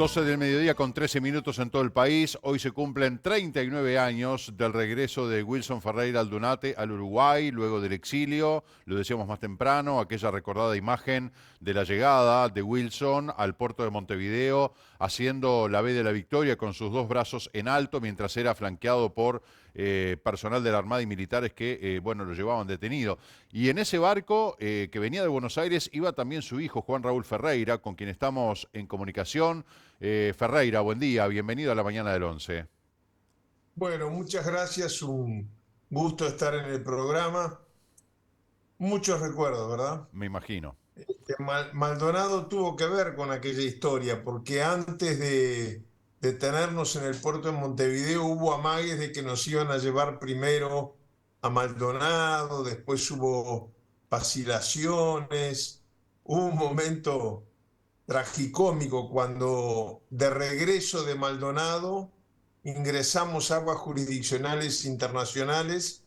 12 del mediodía con 13 minutos en todo el país. Hoy se cumplen 39 años del regreso de Wilson Ferreira Aldunate al Uruguay, luego del exilio. Lo decíamos más temprano, aquella recordada imagen de la llegada de Wilson al puerto de Montevideo, haciendo la V de la victoria con sus dos brazos en alto, mientras era flanqueado por personal de la Armada y militares que, bueno, lo llevaban detenido. Y en ese barco que venía de Buenos Aires iba también su hijo, Juan Raúl Ferreira, con quien estamos en comunicación. Ferreira, buen día, bienvenido a la mañana del 11. Bueno, muchas gracias, un gusto estar en el programa. Muchos recuerdos, ¿verdad? Me imagino. Maldonado tuvo que ver con aquella historia, porque antes de tenernos en el puerto de Montevideo hubo amagues de que nos iban a llevar primero a Maldonado, después hubo vacilaciones, hubo un momento tragicómico cuando de regreso de Maldonado ingresamos a aguas jurisdiccionales internacionales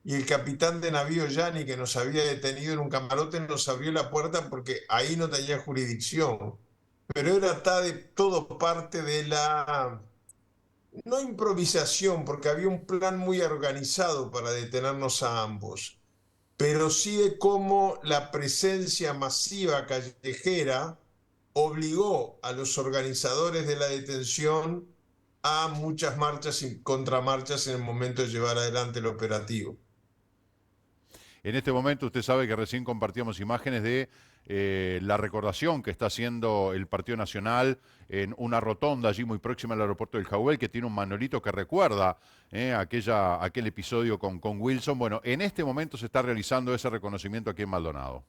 y el capitán de navío Yanni, que nos había detenido en un camarote, nos abrió la puerta porque ahí no tenía jurisdicción. Pero era todo parte de la, no improvisación, porque había un plan muy organizado para detenernos a ambos, pero sí de cómo la presencia masiva callejera obligó a los organizadores de la detención a muchas marchas y contramarchas en el momento de llevar adelante el operativo. En este momento usted sabe que recién compartíamos imágenes de la recordación que está haciendo el Partido Nacional en una rotonda allí muy próxima al aeropuerto del Jagüel, que tiene un manolito que recuerda aquel episodio con Wilson. Bueno, en este momento se está realizando ese reconocimiento aquí en Maldonado.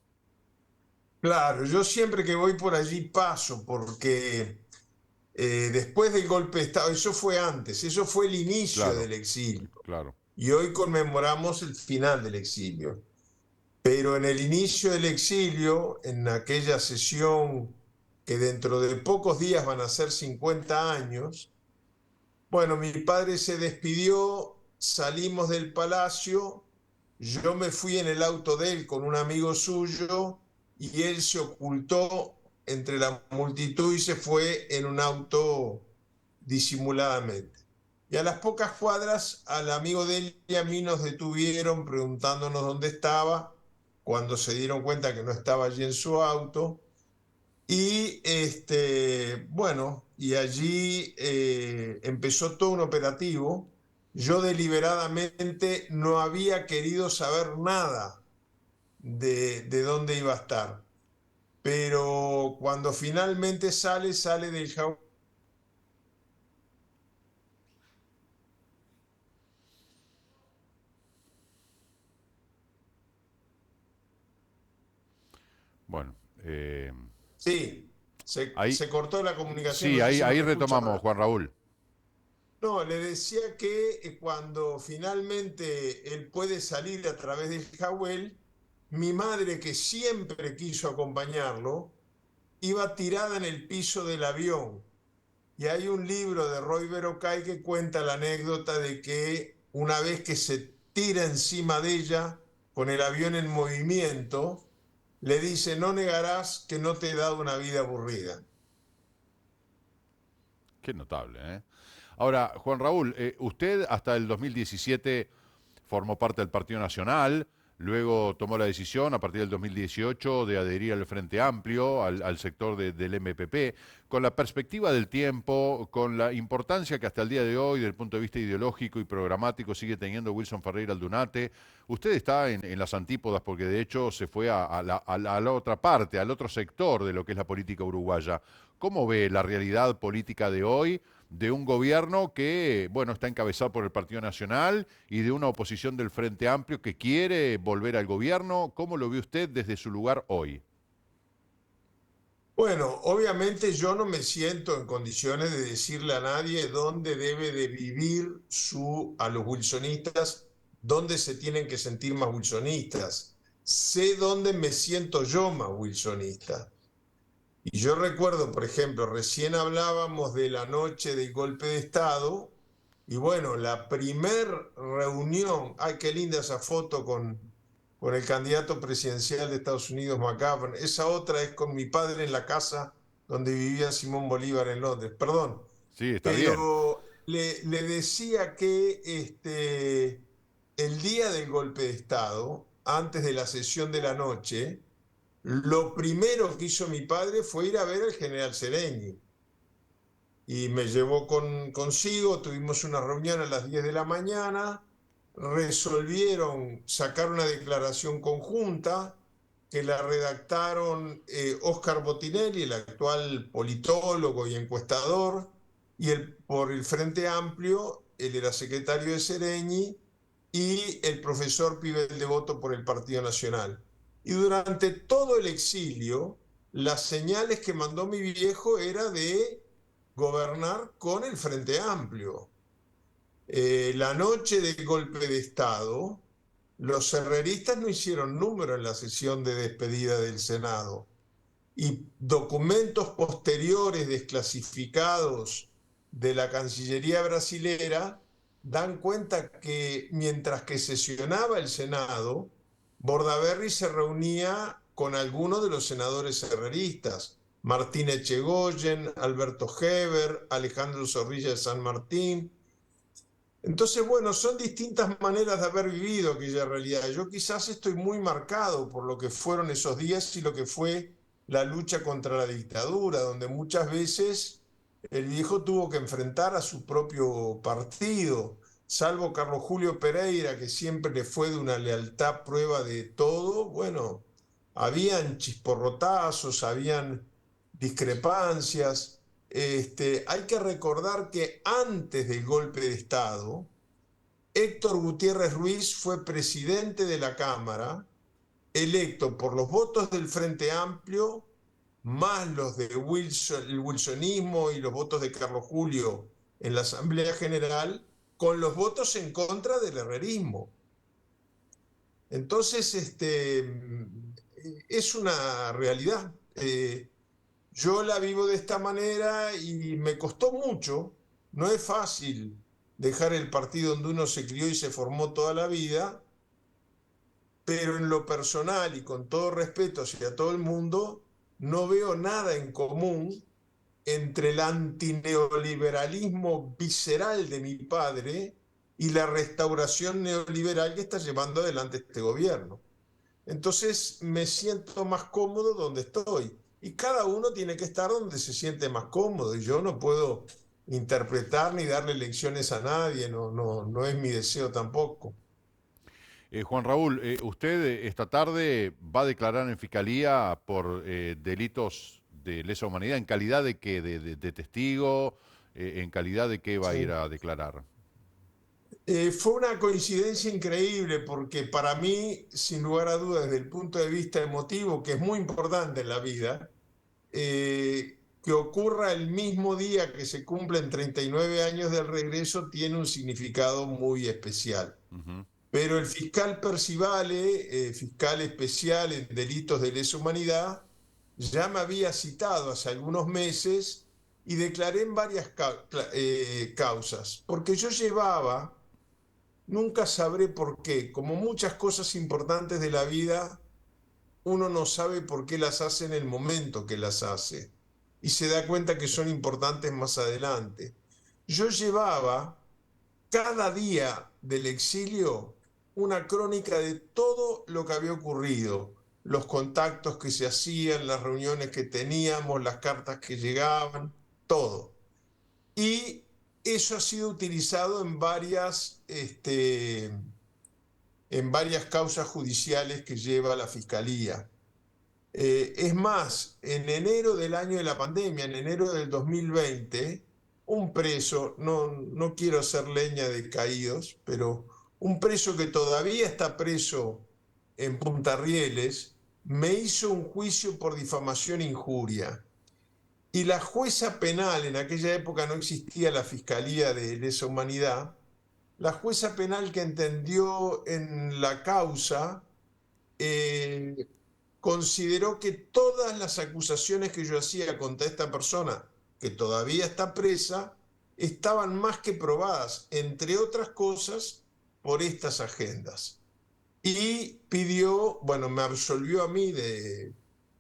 Claro, yo siempre que voy por allí paso porque después del golpe de Estado, eso fue antes, eso fue el inicio Claro, del exilio claro. y hoy conmemoramos el final del exilio. Pero en el inicio del exilio, en aquella sesión que dentro de pocos días van a ser 50 años, bueno, mi padre se despidió, salimos del palacio, yo me fui en el auto de él con un amigo suyo y él se ocultó entre la multitud y se fue en un auto disimuladamente. Y a las pocas cuadras al amigo de él y a mí nos detuvieron preguntándonos dónde estaba, cuando se dieron cuenta que no estaba allí en su auto. Y bueno, y allí empezó todo un operativo. Yo deliberadamente no había querido saber nada de dónde iba a estar. Pero cuando finalmente sale del jauría. Bueno, Sí, ahí, se cortó la comunicación, sí, no sé ahí, si no ahí me escucha retomamos, más. Juan Raúl. No, le decía que cuando finalmente él puede salir a través del Jawel, mi madre, que siempre quiso acompañarlo, iba tirada en el piso del avión. Y hay un libro de Roy Berocay que cuenta la anécdota de que una vez que se tira encima de ella, con el avión en movimiento, le dice, no negarás que no te he dado una vida aburrida. Qué notable, ¿eh? Ahora, Juan Raúl, usted hasta el 2017 formó parte del Partido Nacional, luego tomó la decisión a partir del 2018 de adherir al Frente Amplio, al sector del MPP, con la perspectiva del tiempo, con la importancia que hasta el día de hoy, desde el punto de vista ideológico y programático, sigue teniendo Wilson Ferreira Aldunate. Usted está en las antípodas porque de hecho se fue a la otra parte, al otro sector de lo que es la política uruguaya. ¿Cómo ve la realidad política de hoy de un gobierno que, bueno, está encabezado por el Partido Nacional y de una oposición del Frente Amplio que quiere volver al gobierno? ¿Cómo lo ve usted desde su lugar hoy? Bueno, obviamente yo no me siento en condiciones de decirle a nadie dónde debe de vivir a los wilsonistas, dónde se tienen que sentir más wilsonistas. Sé dónde me siento yo más wilsonista. Y yo recuerdo, por ejemplo, recién hablábamos de la noche del golpe de Estado, y bueno, la primer reunión, ay, qué linda esa foto con el candidato presidencial de Estados Unidos, McGovern. Esa otra es con mi padre en la casa donde vivía Simón Bolívar en Londres, perdón. Sí, está bien. Pero le decía que el día del golpe de Estado, antes de la sesión de la noche, lo primero que hizo mi padre fue ir a ver al general Sereni. Y me llevó consigo, tuvimos una reunión a las 10 de la mañana, resolvieron sacar una declaración conjunta que la redactaron Óscar Botinelli, el actual politólogo y encuestador, y por el Frente Amplio, él era secretario de Sereñi, y el profesor Pibel Devoto por el Partido Nacional. Y durante todo el exilio, las señales que mandó mi viejo era de gobernar con el Frente Amplio. La noche del golpe de Estado, los herreristas no hicieron número en la sesión de despedida del Senado y documentos posteriores desclasificados de la Cancillería brasilera dan cuenta que mientras que sesionaba el Senado, Bordaberry se reunía con algunos de los senadores herreristas, Martín Echegoyen, Alberto Heber, Alejandro Zorrilla de San Martín. Entonces, bueno, son distintas maneras de haber vivido aquella realidad. Yo quizás estoy muy marcado por lo que fueron esos días y lo que fue la lucha contra la dictadura, donde muchas veces el viejo tuvo que enfrentar a su propio partido, salvo Carlos Julio Pereira, que siempre le fue de una lealtad prueba de todo. Bueno, habían chisporrotazos, habían discrepancias. Hay que recordar que antes del golpe de Estado, Héctor Gutiérrez Ruiz fue presidente de la Cámara, electo por los votos del Frente Amplio, más los de Wilson, el wilsonismo y los votos de Carlos Julio en la Asamblea General, con los votos en contra del herrerismo. Entonces, es una realidad. Yo la vivo de esta manera y me costó mucho. No es fácil dejar el partido donde uno se crió y se formó toda la vida, pero en lo personal y con todo respeto hacia todo el mundo, no veo nada en común entre el antineoliberalismo visceral de mi padre y la restauración neoliberal que está llevando adelante este gobierno. Entonces me siento más cómodo donde estoy. Y cada uno tiene que estar donde se siente más cómodo. Y yo no puedo interpretar ni darle lecciones a nadie, no es mi deseo tampoco. Juan Raúl, usted esta tarde va a declarar en fiscalía por delitos de lesa humanidad. ¿En calidad de qué? ¿De testigo? ¿En calidad de qué va a ir Sí. a declarar? Fue una coincidencia increíble porque para mí, sin lugar a dudas, desde el punto de vista emotivo, que es muy importante en la vida, que ocurra el mismo día que se cumplen 39 años del regreso tiene un significado muy especial. Ujú. Pero el fiscal Percivale, fiscal especial en delitos de lesa humanidad, ya me había citado hace algunos meses y declaré en varias causas, porque yo llevaba, nunca sabré por qué, como muchas cosas importantes de la vida, uno no sabe por qué las hace en el momento que las hace y se da cuenta que son importantes más adelante. Yo llevaba cada día del exilio una crónica de todo lo que había ocurrido, los contactos que se hacían, las reuniones que teníamos, las cartas que llegaban, todo. Y eso ha sido utilizado en varias causas judiciales que lleva la Fiscalía. Es más, en enero del año de la pandemia, en enero del 2020, un preso, no quiero hacer leña de caídos, pero un preso que todavía está preso en Punta Rieles, me hizo un juicio por difamación e injuria. Y la jueza penal, en aquella época no existía la Fiscalía de Lesa Humanidad, la jueza penal que entendió en la causa eh, consideró que todas las acusaciones que yo hacía contra esta persona, que todavía está presa, estaban más que probadas, entre otras cosas, por estas agendas. Y pidió, bueno, me absolvió a mí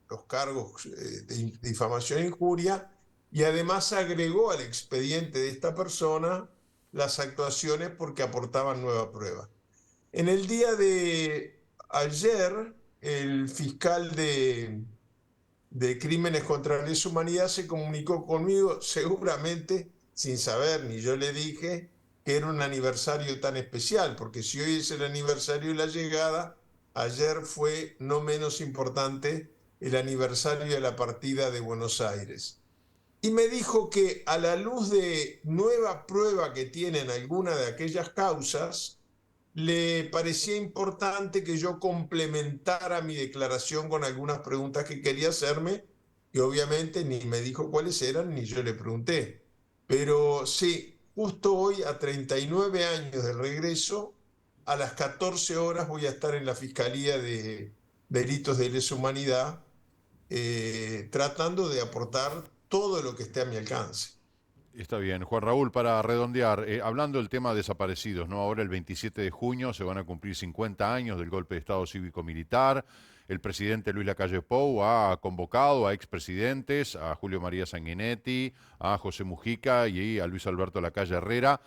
los cargos de difamación e injuria, y además agregó al expediente de esta persona las actuaciones porque aportaban nueva prueba. En el día de ayer, el fiscal de Crímenes contra la Lesa Humanidad se comunicó conmigo, seguramente sin saber, ni yo le dije que era un aniversario tan especial, porque si hoy es el aniversario de la llegada, ayer fue no menos importante el aniversario de la partida de Buenos Aires. Y me dijo que a la luz de nueva prueba que tienen alguna de aquellas causas, le parecía importante que yo complementara mi declaración con algunas preguntas que quería hacerme, que obviamente ni me dijo cuáles eran, ni yo le pregunté. Pero sí, justo hoy, a 39 años del regreso, a las 14 horas voy a estar en la Fiscalía de Delitos de Lesa Humanidad, tratando de aportar todo lo que esté a mi alcance. Está bien. Juan Raúl, para redondear, hablando del tema de desaparecidos, ¿no? Ahora el 27 de junio se van a cumplir 50 años del golpe de Estado cívico-militar. El presidente Luis Lacalle Pou ha convocado a expresidentes, a Julio María Sanguinetti, a José Mujica y a Luis Alberto Lacalle Herrera,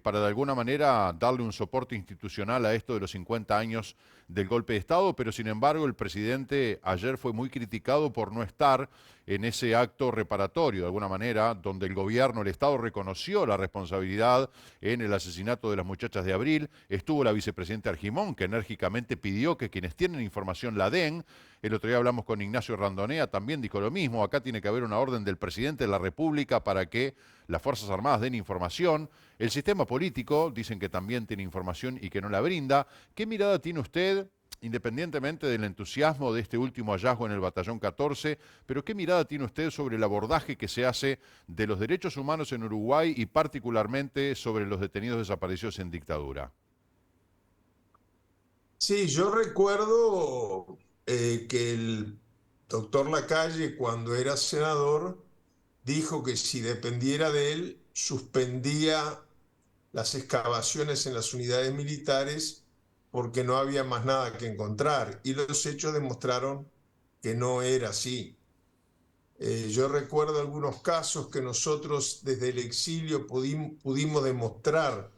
para de alguna manera darle un soporte institucional a esto de los 50 años del golpe de Estado, pero sin embargo el presidente ayer fue muy criticado por no estar en ese acto reparatorio, de alguna manera, donde el gobierno, el Estado reconoció la responsabilidad en el asesinato de las muchachas de Abril. Estuvo la vicepresidenta Argimón, que enérgicamente pidió que quienes tienen información la den. El otro día hablamos con Ignacio Randonea, también dijo lo mismo. Acá tiene que haber una orden del presidente de la República para que las Fuerzas Armadas den información. El sistema político dicen que también tiene información y que no la brinda. ¿Qué mirada tiene usted, independientemente del entusiasmo de este último hallazgo en el Batallón 14, pero qué mirada tiene usted sobre el abordaje que se hace de los derechos humanos en Uruguay y particularmente sobre los detenidos desaparecidos en dictadura? Sí, yo recuerdo que el doctor Lacalle, cuando era senador, dijo que si dependiera de él, suspendía las excavaciones en las unidades militares porque no había más nada que encontrar. Y los hechos demostraron que no era así. Yo recuerdo algunos casos que nosotros desde el exilio pudimos demostrar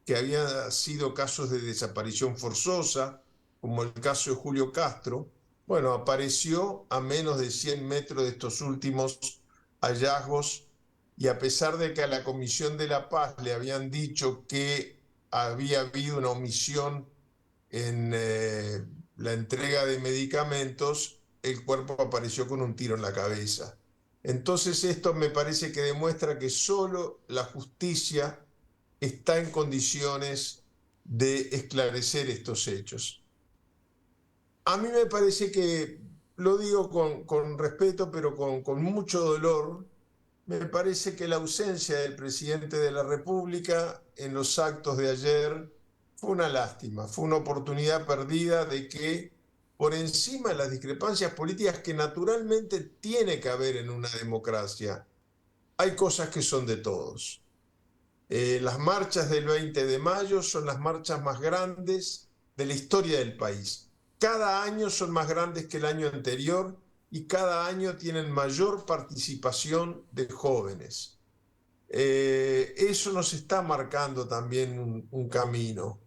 que habían sido casos de desaparición forzosa, como el caso de Julio Castro. Bueno, apareció a menos de 100 metros de estos últimos hallazgos, y a pesar de que a la Comisión de la Paz le habían dicho que había habido una omisión en la entrega de medicamentos, el cuerpo apareció con un tiro en la cabeza. Entonces esto me parece que demuestra que solo la justicia está en condiciones de esclarecer estos hechos. A mí me parece que, lo digo con respeto, pero con mucho dolor, me parece que la ausencia del presidente de la República en los actos de ayer fue una lástima, fue una oportunidad perdida de que, por encima de las discrepancias políticas que naturalmente tiene que haber en una democracia, hay cosas que son de todos. Las marchas del 20 de mayo son las marchas más grandes de la historia del país. Cada año son más grandes que el año anterior y cada año tienen mayor participación de jóvenes. Eso nos está marcando también un camino.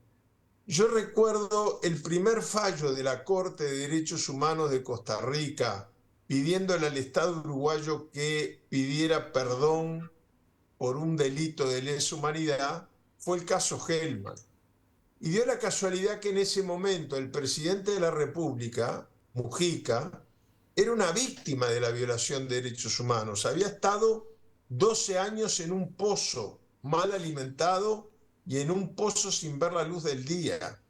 Yo recuerdo el primer fallo de la Corte de Derechos Humanos de Costa Rica pidiéndole al Estado uruguayo que pidiera perdón por un delito de lesa humanidad, fue el caso Hellman. Y dio la casualidad que en ese momento el presidente de la República, Mujica, era una víctima de la violación de derechos humanos. Había estado 12 años en un pozo, mal alimentado y en un pozo sin ver la luz del día.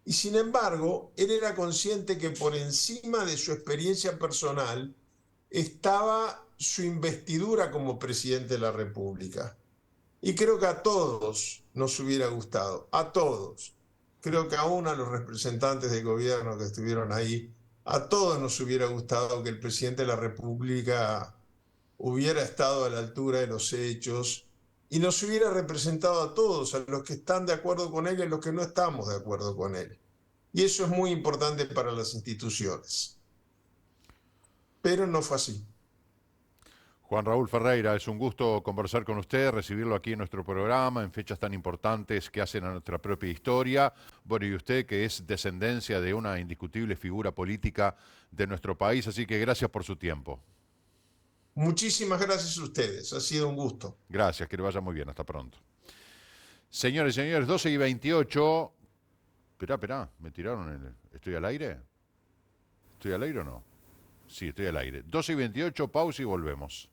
Y sin embargo, él era consciente que por encima de su experiencia personal estaba su investidura como presidente de la República. Y creo que a todos nos hubiera gustado, a todos. Creo que aún a los representantes del gobierno que estuvieron ahí, a todos nos hubiera gustado que el presidente de la República hubiera estado a la altura de los hechos y nos hubiera representado a todos, a los que están de acuerdo con él y a los que no estamos de acuerdo con él. Y eso es muy importante para las instituciones. pero no fue así. Juan Raúl Ferreira, es un gusto conversar con usted, recibirlo aquí en nuestro programa, en fechas tan importantes que hacen a nuestra propia historia. Bueno, y usted que es descendencia de una indiscutible figura política de nuestro país, así que gracias por su tiempo. Muchísimas gracias a ustedes, ha sido un gusto. Gracias, que le vaya muy bien, hasta pronto. Señores y señores, 12:28. Esperá, me tiraron el... ¿Estoy al aire? ¿Estoy al aire o no? Sí, estoy al aire. 12:28, pausa y volvemos.